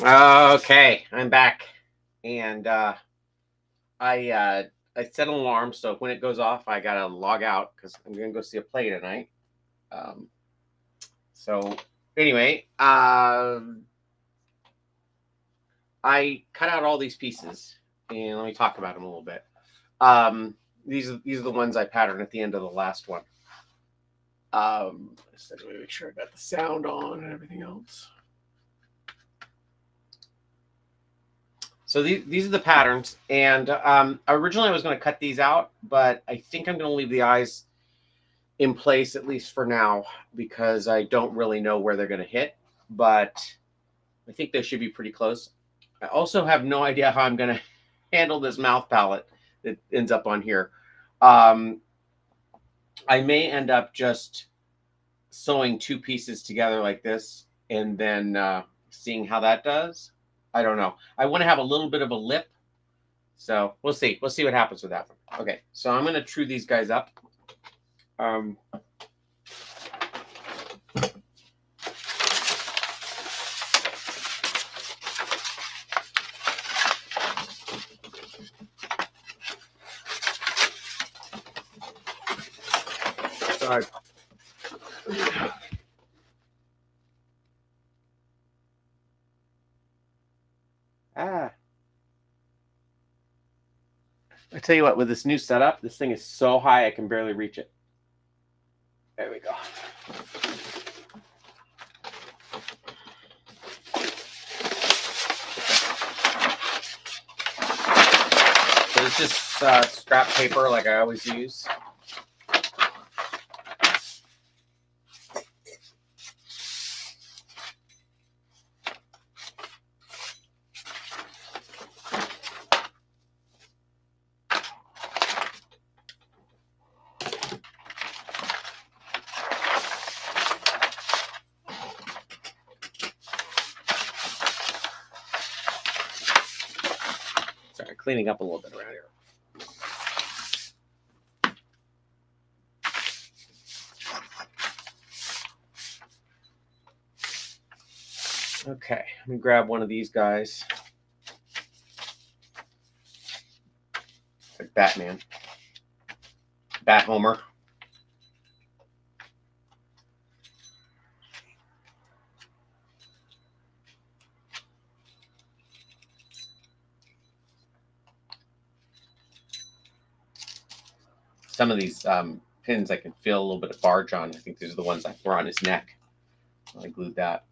Okay, I'm back, and I set an alarm so when it goes off, I gotta log out because I'm gonna go see a play tonight. Um, so anyway, I cut out all these pieces, and let me talk about them a little bit. These are the ones I patterned at the end of the last one. So let me make sure I got the sound on and everything else. So these are the patterns, and originally I was going to cut these out, but I think I'm going to leave the eyes in place at least for now because I don't really know where they're going to hit, but I think they should be pretty close. I also have no idea how I'm going to handle this mouth palette that ends up on here. I may end up just sewing two pieces together like this and then seeing how that does. I don't know. I want to have a little bit of a lip. So we'll see. We'll see what happens with that one. Okay, so I'm going to true these guys up. Sorry. I tell you what, with this new setup, this thing is so high I can barely reach it. There we go. So it's just scrap paper like I always use. Sorry, cleaning up a little bit around here. Okay, let me grab one of these guys. It's like Batman. Bat Homer. Some of these pins I can feel a little bit of barge on. I think these are the ones I were on his neck. I glued that.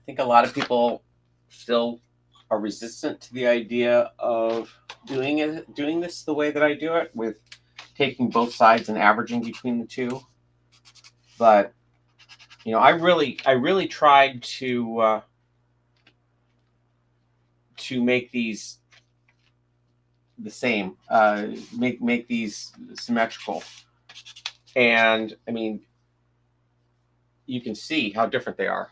I think a lot of people still are resistant to the idea of doing this the way that I do it, with taking both sides and averaging between the two. But you know, I really tried to make these the same, make these symmetrical, and I mean, you can see how different they are.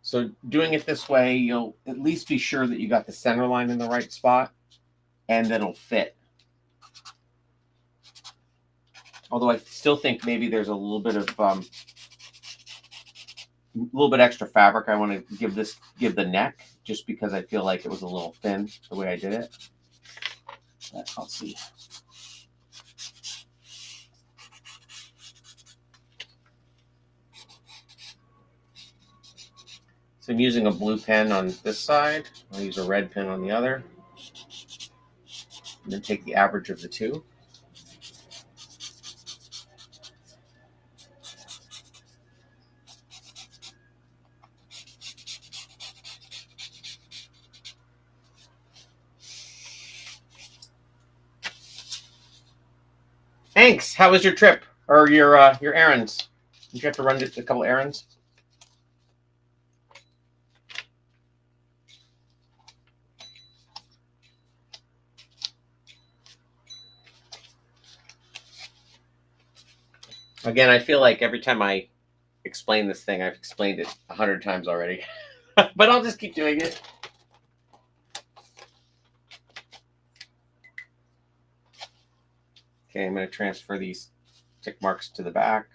So doing it this way, you'll at least be sure that you got the center line in the right spot, and then it'll fit. Although I still think maybe there's a little bit extra fabric I want to give the neck, just because I feel like it was a little thin the way I did it. But I'll see. So I'm using a blue pen on this side. I'll use a red pen on the other. And then take the average of the two. Thanks. How was your trip or your errands? Did you have to run a couple errands? Again, I feel like every time I explain this thing. I've explained it 100 times already, but I'll just keep doing it. Okay, I'm going to transfer these tick marks to the back.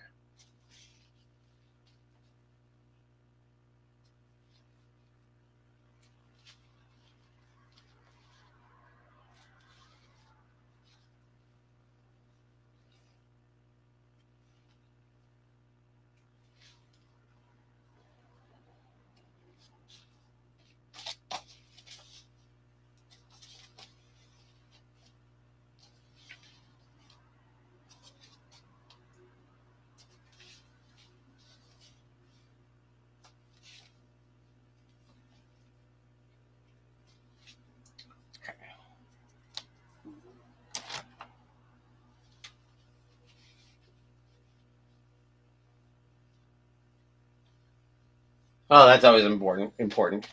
Oh, that's always important.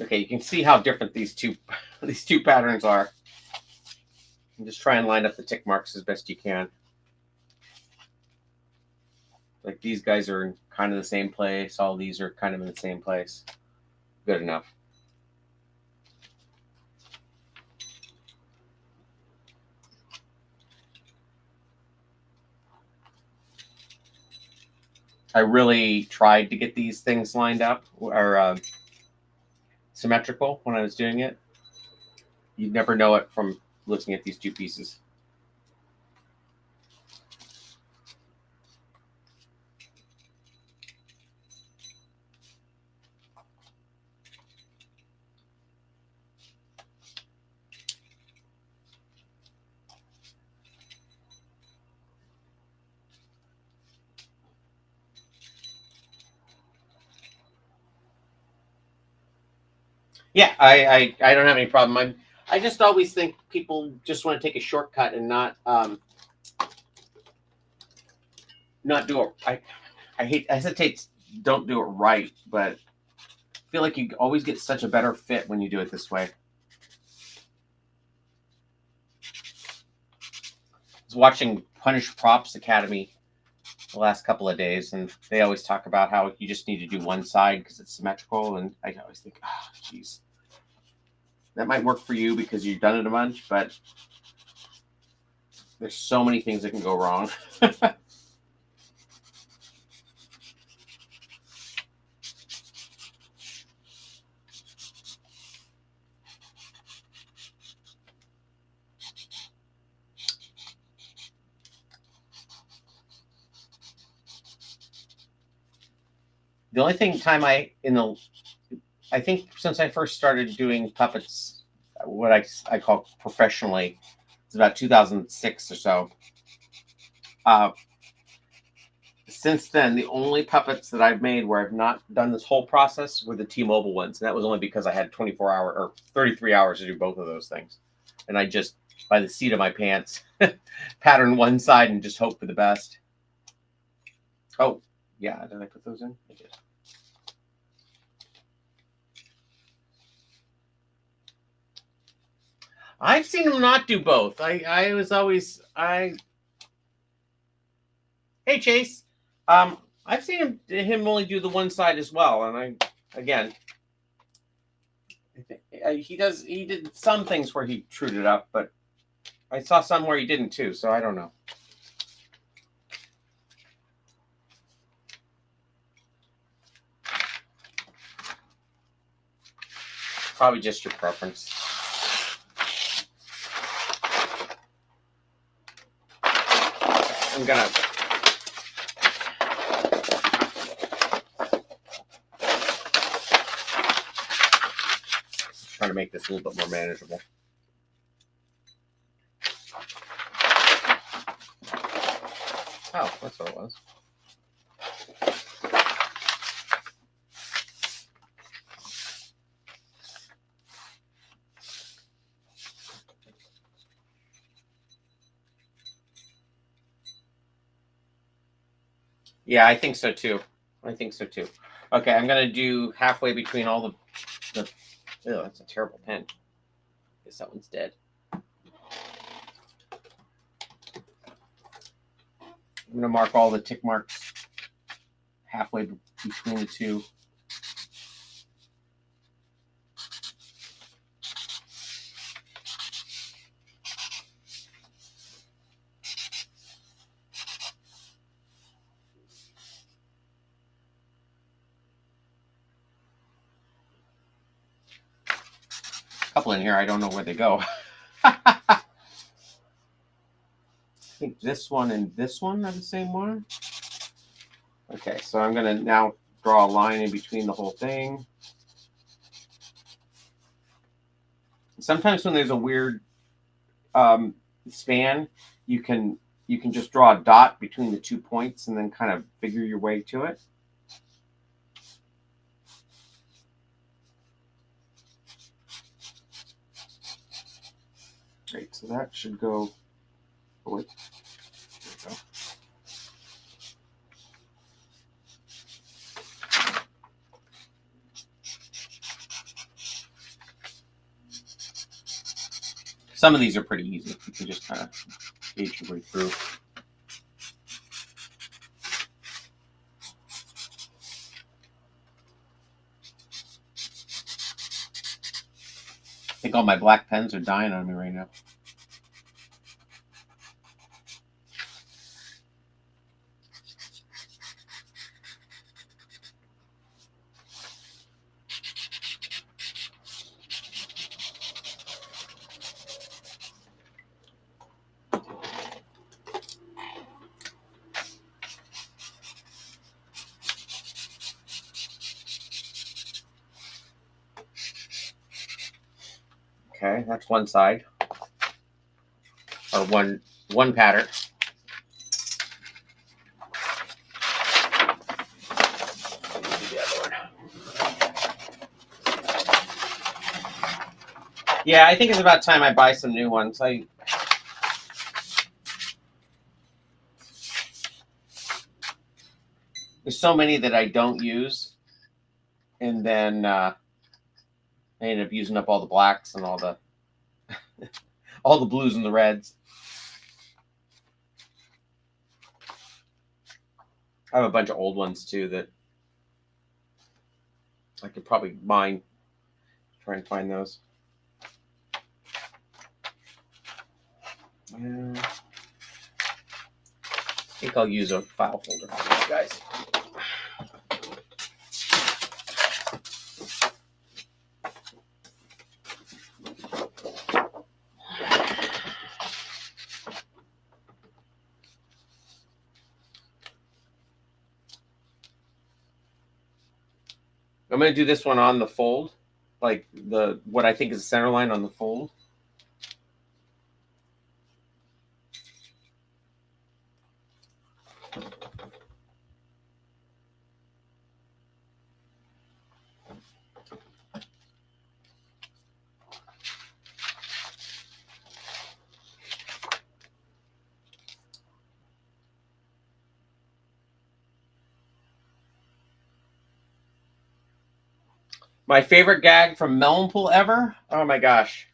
Okay, you can see how different these two patterns are. And just try and line up the tick marks as best you can. Like these guys are in kind of the same place. All these are kind of in the same place. Good enough. I really tried to get these things lined up or symmetrical when I was doing it. You'd never know it from looking at these two pieces. Yeah, I don't have any problem. I just always think people just want to take a shortcut and not do it. I hesitate. Don't do it right, but I feel like you always get such a better fit when you do it this way. I was watching Punish Props Academy the last couple of days, and they always talk about how you just need to do one side because it's symmetrical. And I always think, oh, geez, that might work for you because you've done it a bunch, but there's so many things that can go wrong. The only I think since I first started doing puppets, what I call professionally, it's about 2006 or so. Since then, the only puppets that I've made where I've not done this whole process were the T-Mobile ones, and that was only because I had 24-hour or 33 hours to do both of those things, and I just, by the seat of my pants, pattern one side and just hope for the best. Oh, yeah, did I put those in? I did. I've seen him not do both. I was always Hey Chase, I've seen him only do the one side as well, and he did some things where he trued it up, but I saw some where he didn't too. So I don't know. Probably just your preference. I'm gonna try to make this a little bit more manageable. Oh, that's what it was. Yeah, I think so too. Okay, I'm gonna do halfway between all the oh, that's a terrible pen. Guess that one's dead. I'm gonna mark all the tick marks. halfway between the two. A couple in here, I don't know where they go. I think this one and this one are the same one. Okay, so I'm going to now draw a line in between the whole thing. Sometimes when there's a weird span, you can just draw a dot between the 2 points and then kind of figure your way to it. Great, so that should go. Oh, wait. There we go. Some of these are pretty easy. You can just kind of gauge your way through. I think all my black pens are dying on me right now. Okay, that's one side, or one pattern. Yeah, I think it's about time I buy some new ones. There's so many that I don't use, and then I end up using up all the blacks and all the all the blues and the reds. I have a bunch of old ones too that I could probably mine. Try and find those. I think I'll use a file folder for these guys. I'm going to do this one on the fold, like what I think is the center line on the fold. My favorite gag from Melon Pool ever? Oh my gosh.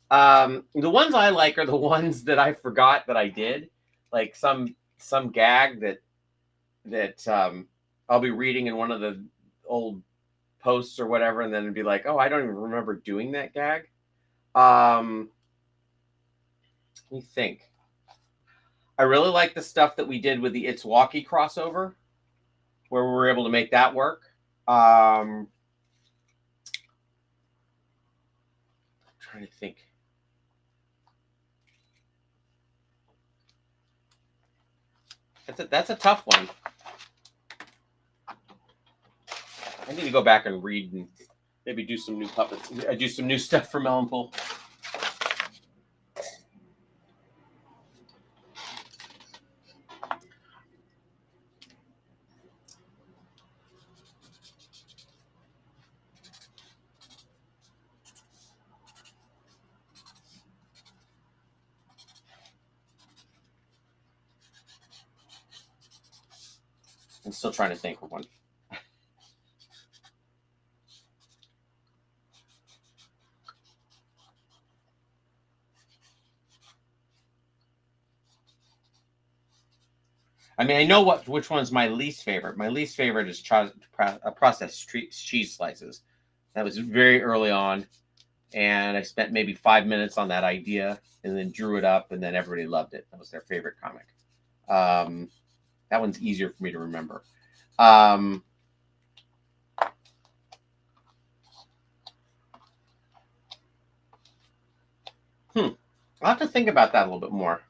The ones I like are the ones that I forgot that I did. Like some gag that I'll be reading in one of the old posts or whatever, and then it'd be like, oh, I don't even remember doing that gag. Let me think. I really like the stuff that we did with the It's Walkie crossover, where we were able to make that work. I'm trying to think. That's a tough one. I need to go back and read and maybe do some new puppets. I do some new stuff for Melon Pool. I'm still trying to think of one. mean, I know which one's my least favorite. My least favorite is processed cheese slices. That was very early on, and I spent maybe 5 minutes on that idea, and then drew it up, and then everybody loved it. That was their favorite comic. That one's easier for me to remember. Um, I'll have to think about that a little bit more.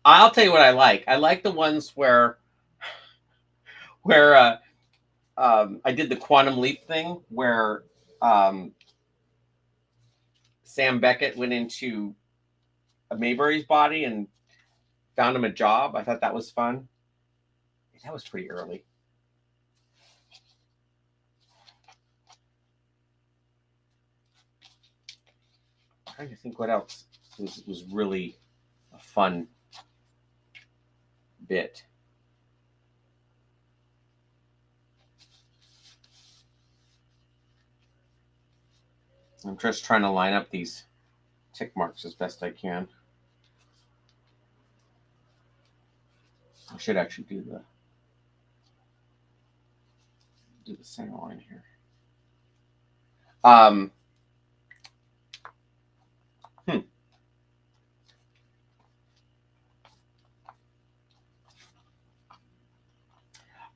I'll tell you what I like. I like the ones where I did the quantum leap thing, where Sam Beckett went into Mayberry's body and found him a job. I thought that was fun. That was pretty early. I'm trying to think what else was really a fun bit. I'm just trying to line up these tick marks as best I can. I should actually do the center line here.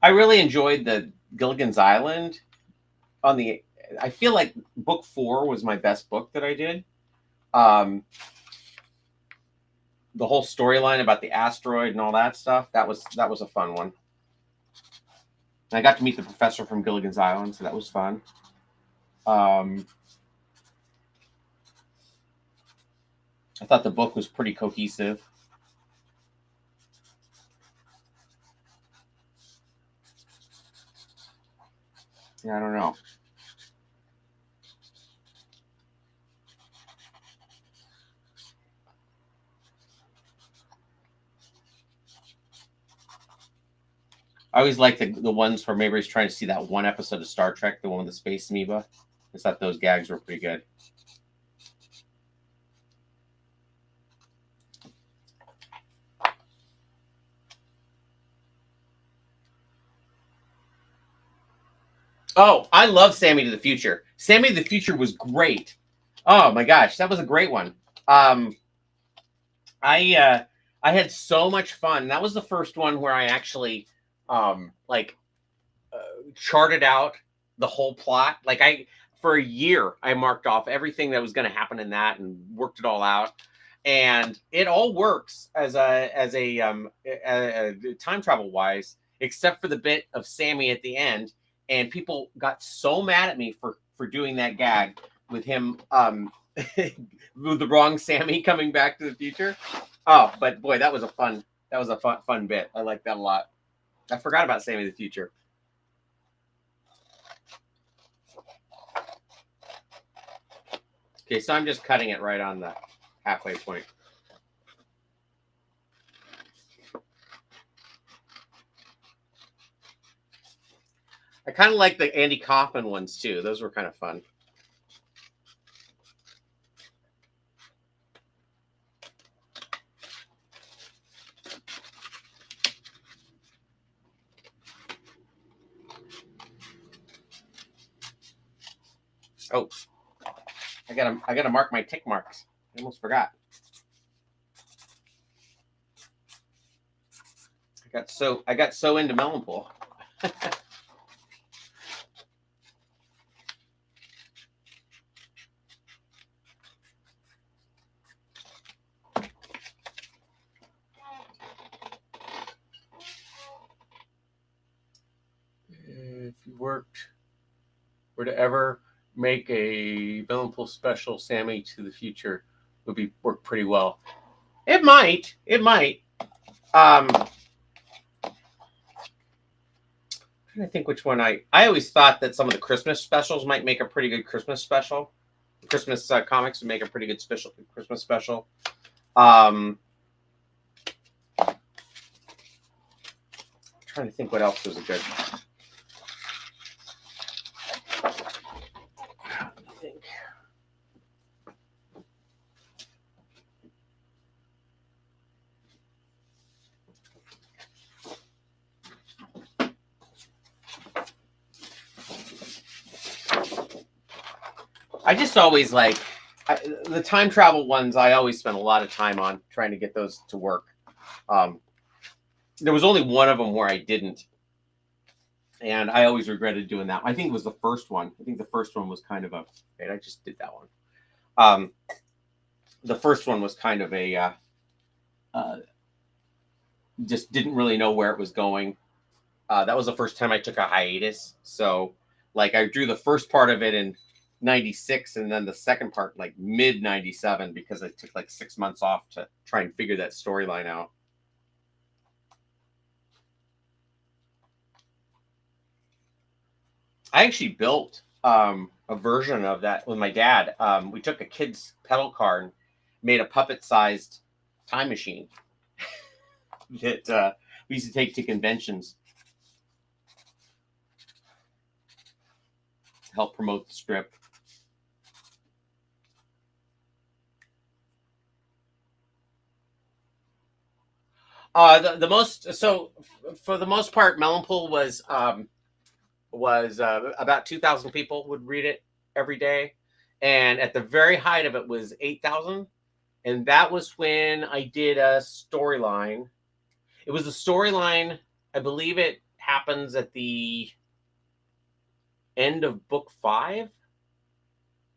I really enjoyed the Gilligan's Island. I feel like book 4 was my best book that I did. The whole storyline about the asteroid and all that stuff, that was a fun one. And I got to meet the professor from Gilligan's Island, so that was fun. I thought the book was pretty cohesive. Yeah, I don't know. I always like the ones where Mayberry's trying to see that one episode of Star Trek, the one with the space amoeba. I thought those gags were pretty good. Oh, I love Sammy to the Future. Sammy to the Future was great. Oh my gosh, that was a great one. I had so much fun. That was the first one where I actually charted out the whole plot. Like for a year I marked off everything that was going to happen in that and worked it all out. And it all works as a time travel wise, except for the bit of Sammy at the end. And people got so mad at me for doing that gag with him with the wrong Sammy coming back to the future. Oh, but boy, that was a fun bit. I like that a lot. I forgot about Sammy the Future. Okay, so I'm just cutting it right on the halfway point. I kind of like the Andy Kaufman ones too. Those were kind of fun. Oh, I gotta mark my tick marks. I almost forgot. I got so into Melonpool. If you were to ever make a Melonpool special, Sammy to the Future would work pretty well. It might. I think which one I always thought that some of the Christmas specials might make a pretty good Christmas special. Christmas comics would make a pretty good Christmas special. I'm trying to think what else was a good. I just always like the time travel ones. I always spent a lot of time on trying to get those to work. Um, there was only one of them where I didn't, and I always regretted doing that. I think it was the first one. I think the first one was kind of a. Wait, I just did that one. The first one was kind of a uh, just didn't really know where it was going. That was the first time I took a hiatus. So, like, I drew the first part of it in '96, and then the second part like mid '97 because I took like 6 months off to try and figure that storyline out. I actually built a version of that with my dad. We took a kid's pedal car and made a puppet-sized time machine that we used to take to conventions to help promote the strip. The most so for the most part, Melonpool was about 2,000 people would read it every day, and at the very height of it was 8,000, and that was when I did a storyline. It was a storyline. I believe it happens at the end of book 5.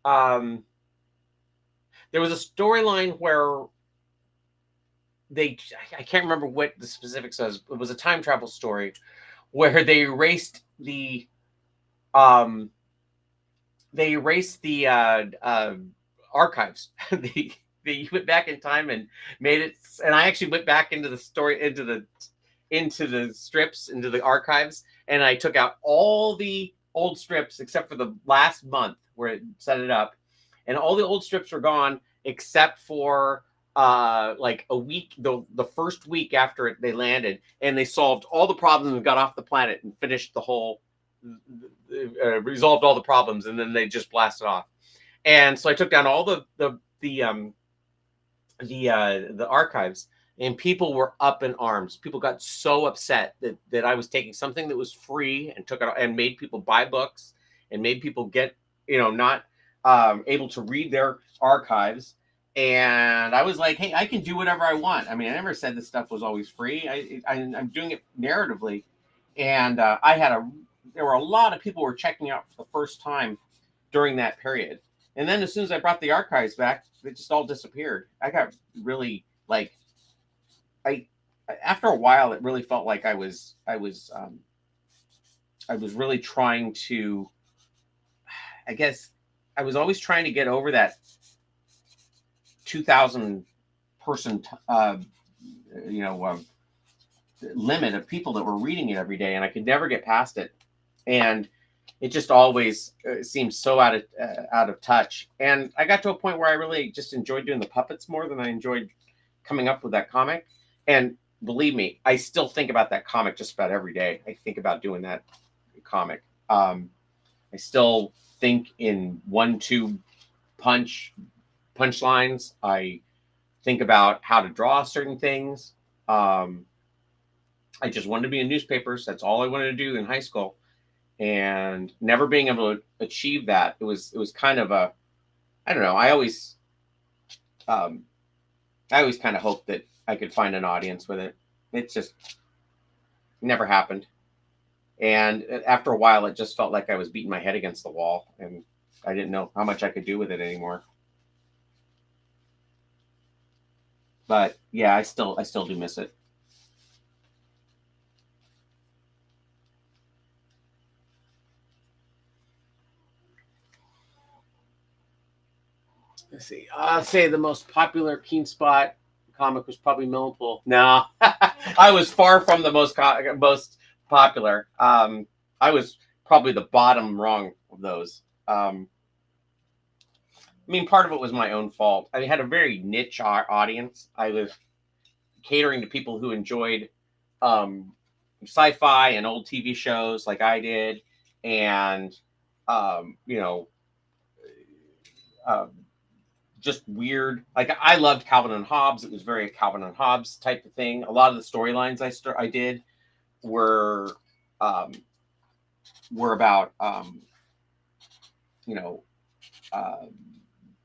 There was a storyline where I can't remember what the specifics was. It was a time travel story where they erased the archives. They went back in time and made it. And I actually went back into the story, into the strips, into the archives, and I took out all the old strips except for the last month where it set it up, and all the old strips were gone except for like a week, the first week after they landed, and they solved all the problems and got off the planet and finished the whole resolved all the problems, and then they just blasted off. And so I took down all the archives, and people were up in arms. People got so upset that I was taking something that was free and took it and made people buy books and made people get not able to read their archives. And I was like, hey, I can do whatever I want. I mean, I never said this stuff was always free. I'm doing it narratively, and there were a lot of people who were checking out for the first time during that period. And then as soon as I brought the archives back, they just all disappeared. I got really like, after a while, it really felt like I was really trying to, I guess I was always trying to get over that 2,000 person, limit of people that were reading it every day, and I could never get past it. And it just always seemed so out of touch. And I got to a point where I really just enjoyed doing the puppets more than I enjoyed coming up with that comic. And believe me, I still think about that comic just about every day. I think about doing that comic. I still think in 1-2 punchlines. I think about how to draw certain things. I just wanted to be in newspapers. That's all I wanted to do in high school. And never being able to achieve that, it was kind of a, I don't know. I always kind of hoped that I could find an audience with it. It just never happened. And after a while, it just felt like I was beating my head against the wall, and I didn't know how much I could do with it anymore. But yeah, I still do miss it. Let's see. I'll say the most popular Keen Spot comic was probably Millpool. No, I was far from the most popular. I was probably the bottom rung of those. I mean, part of it was my own fault. I had a very niche audience. I was catering to people who enjoyed sci-fi and old TV shows like I did, and just weird. Like, I loved Calvin and Hobbes. It was very Calvin and Hobbes type of thing. A lot of the storylines I did were about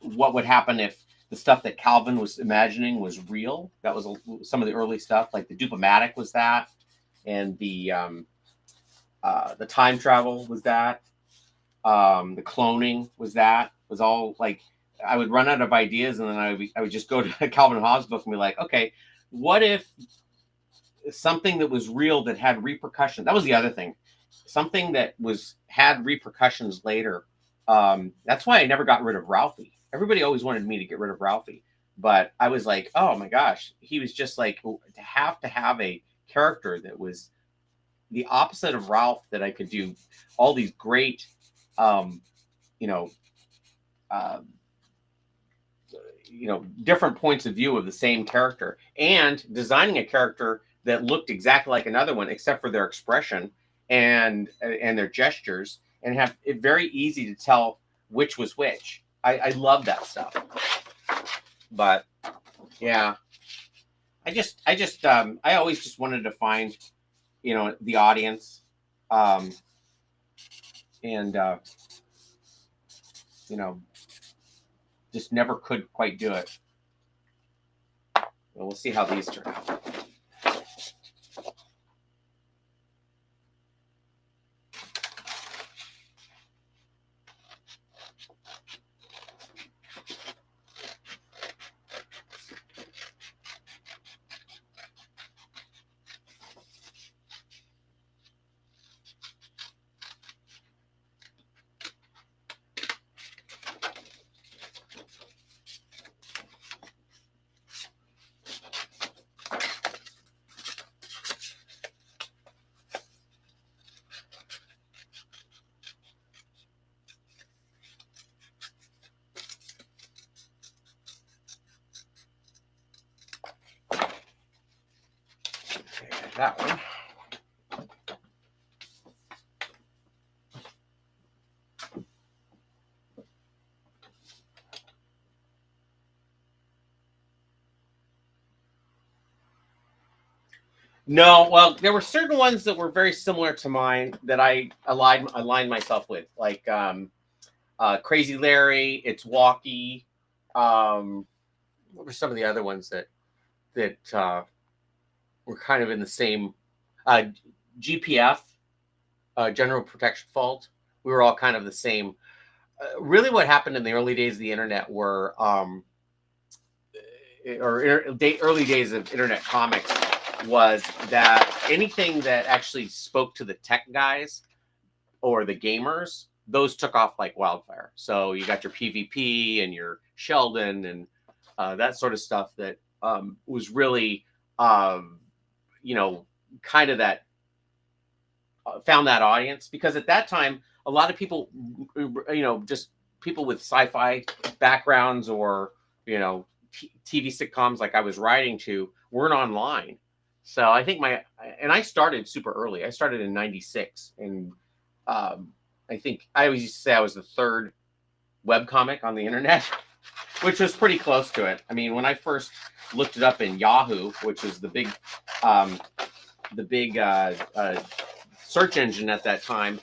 what would happen if the stuff that Calvin was imagining was real. That was some of the early stuff, like the Dupomatic was that, and the time travel was that. The cloning was all like, I would run out of ideas, and then I would just go to Calvin Hobbes' book and be like, okay, what if something that was real that had repercussions? That was the other thing, something that had repercussions later. That's why I never got rid of Ralphie. Everybody always wanted me to get rid of Ralphie, but I was like, oh my gosh, he was just like, to have a character that was the opposite of Ralph, that I could do all these great, you know, uh, different points of view of the same character, and designing a character that looked exactly like another one, except for their expression and their gestures, and have it very easy to tell which was which. I love that stuff. But yeah, I always just wanted to find, the audience, and just never could quite do it. Well, we'll see how these turn out. That one. No, well, there were certain ones that were very similar to mine that I aligned myself with, like Crazy Larry, It's Walkie. What were some of the other ones that were kind of in the same, GPF, General Protection Fault. We were all kind of the same. Really, what happened in the early days of the internet were, early days of internet comics, was that anything that actually spoke to the tech guys or the gamers, those took off like wildfire. So you got your PvP and your Sheldon and that sort of stuff that was really, kind of that, found that audience, because at that time a lot of people, just people with sci-fi backgrounds or TV sitcoms like I was writing to, weren't online. So I think I started super early. I started in '96, and I think I always used to say I was the third webcomic on the internet, which was pretty close to it. I mean, when I first looked it up in Yahoo, which was the big search engine at that time,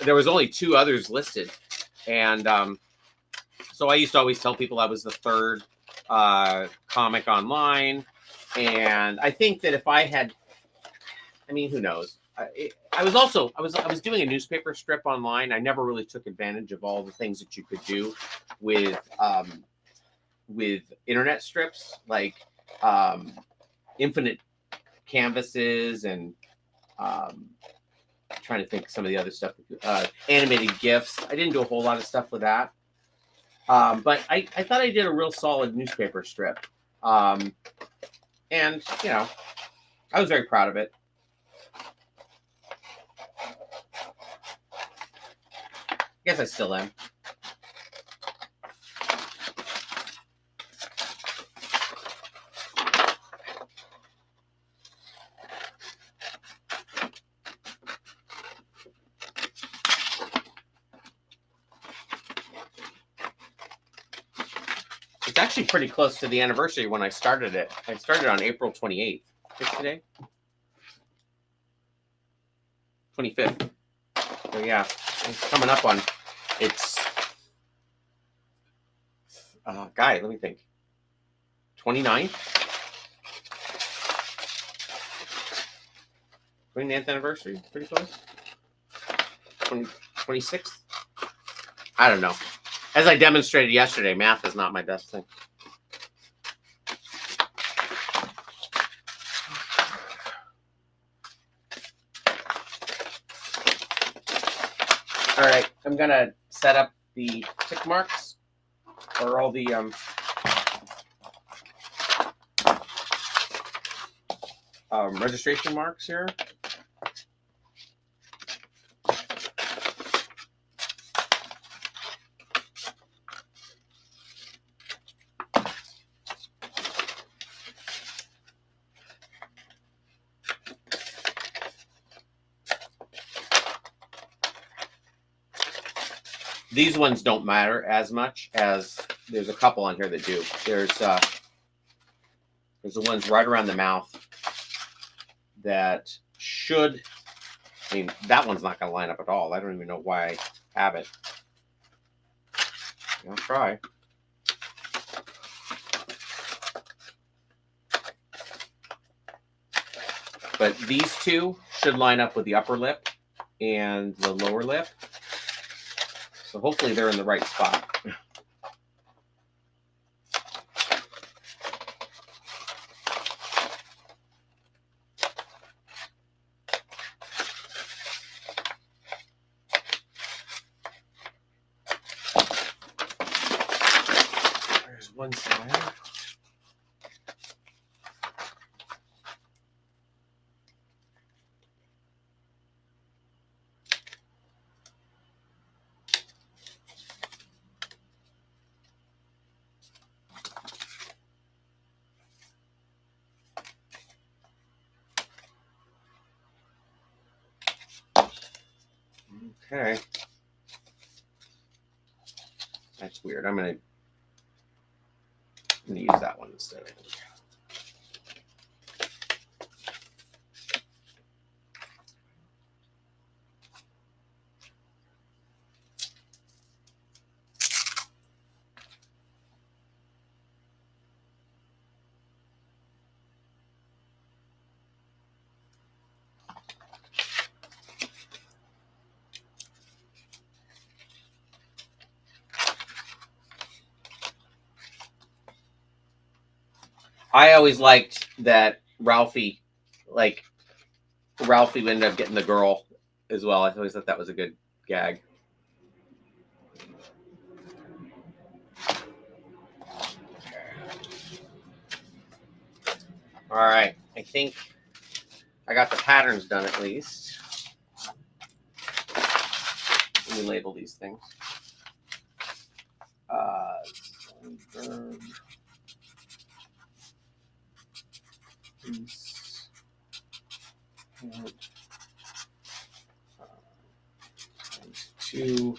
there was only 2 others listed, and so I used to always tell people I was the third comic online. And I think that if I had, I mean, who knows? I was doing a newspaper strip online. I never really took advantage of all the things that you could do with internet strips, like infinite canvases, and trying to think of some of the other stuff, animated GIFs. I didn't do a whole lot of stuff with that, but I thought I did a real solid newspaper strip, and I was very proud of it. I guess I still am. It's actually pretty close to the anniversary when I started it. I started on April 28th. What's today? 25th. So yeah, it's coming up on. It's Guy, let me think. 29th? 29th anniversary? Pretty close. 26th? I don't know. As I demonstrated yesterday, math is not my best thing. All right, I'm going to set up the tick marks or all the registration marks here. These ones don't matter as much as there's a couple on here that do. There's the ones right around the mouth that should, I mean, that one's not going to line up at all. I don't even know why I have it. I'll try. But these two should line up with the upper lip and the lower lip. So hopefully they're in the right spot. There's one side. Okay. That's weird. I'm gonna use that one instead, I think. I always liked that Ralphie ended up getting the girl as well. I always thought that was a good gag. All right, I think I got the patterns done at least. Let me label these things. Zoidberg. Two.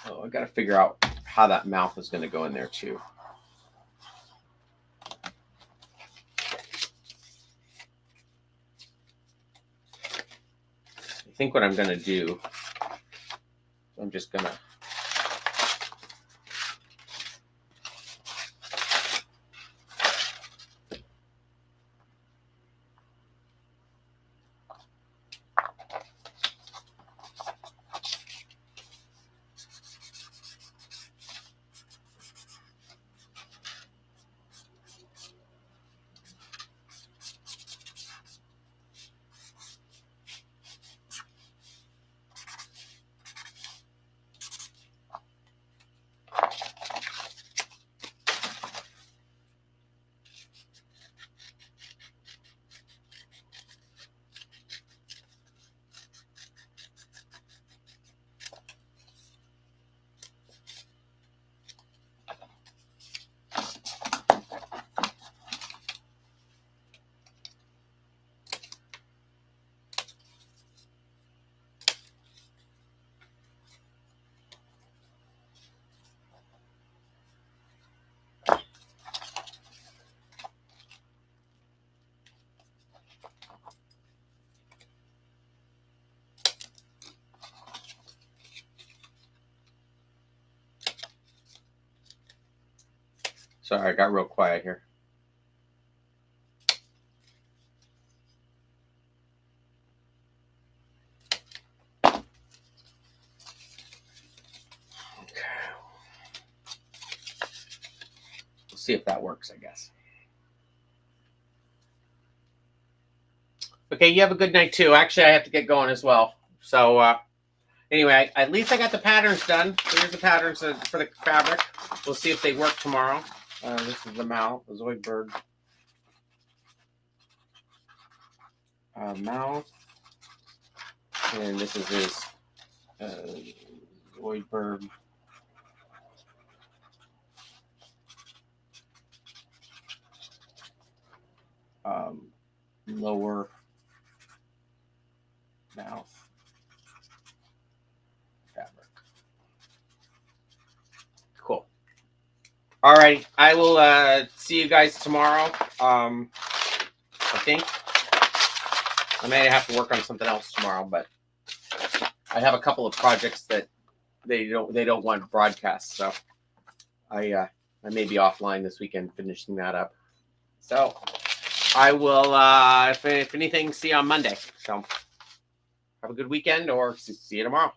Oh, I got to figure out how that mouth is going to go in there too. I think what I'm going to do, I'm just going to Sorry, I got real quiet here. We'll see if that works, I guess. Okay, you have a good night too. Actually, I have to get going as well. So anyway, at least I got the patterns done. Here's the patterns for the fabric. We'll see if they work tomorrow. This is the mouth, the Zoidberg mouth. And this is his Zoidberg lower mouth fabric. Cool. All right, I will see you guys tomorrow. I think I may have to work on something else tomorrow, but I have a couple of projects that they don't want broadcast, so I may be offline this weekend finishing that up. So I will, if anything, see you on Monday. So have a good weekend, or see you tomorrow.